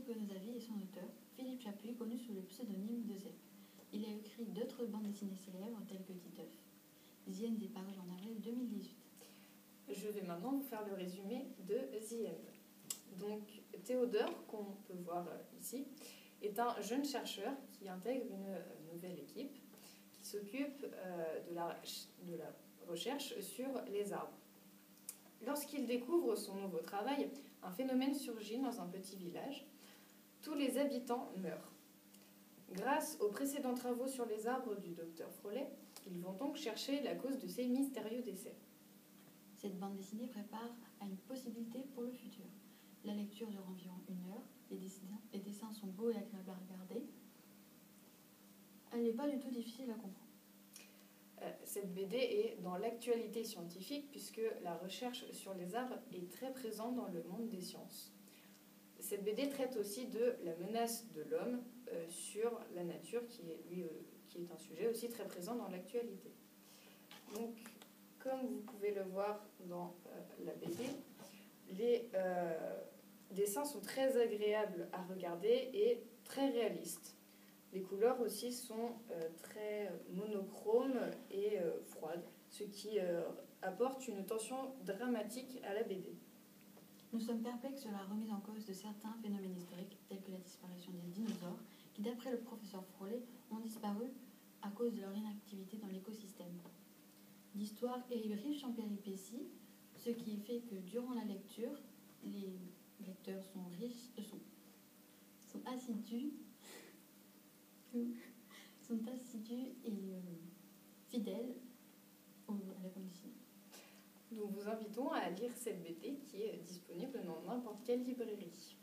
que nos avis et son auteur, Philippe Chapuis, connu sous le pseudonyme de Zep. Il a écrit d'autres bandes dessinées célèbres telles que Titeuf. The End est paru en avril 2018. Je vais maintenant vous faire le résumé de The End. Donc, Théodore, qu'on peut voir ici, est un jeune chercheur qui intègre une nouvelle équipe qui s'occupe de la recherche sur les arbres. Lorsqu'il découvre son nouveau travail, un phénomène surgit dans un petit village. Tous les habitants meurent. Grâce aux précédents travaux sur les arbres du docteur Frolet, ils vont donc chercher la cause de ces mystérieux décès. Cette bande dessinée prépare à une possibilité pour le futur. La lecture dure environ 1 heure, les dessins sont beaux et agréables à regarder. Elle n'est pas du tout difficile à comprendre. Cette BD est dans l'actualité scientifique puisque la recherche sur les arbres est très présente dans le monde des sciences. Cette BD traite aussi de la menace de l'homme sur la nature qui est un sujet aussi très présent dans l'actualité. Donc, comme vous pouvez le voir dans la BD, les dessins sont très agréables à regarder et très réalistes. Les couleurs aussi sont très monochromes et froides, ce qui apporte une tension dramatique à la BD. Nous sommes perplexes sur la remise en cause de certains phénomènes historiques, tels que la disparition des dinosaures, qui, d'après le professeur Frolet, ont disparu à cause de leur inactivité dans l'écosystème. L'histoire est riche en péripéties, ce qui fait que durant la lecture, les lecteurs sont assidus et fidèles à la bande dessinée. Nous vous invitons à lire cette BD qui est disponible dans n'importe quelle librairie.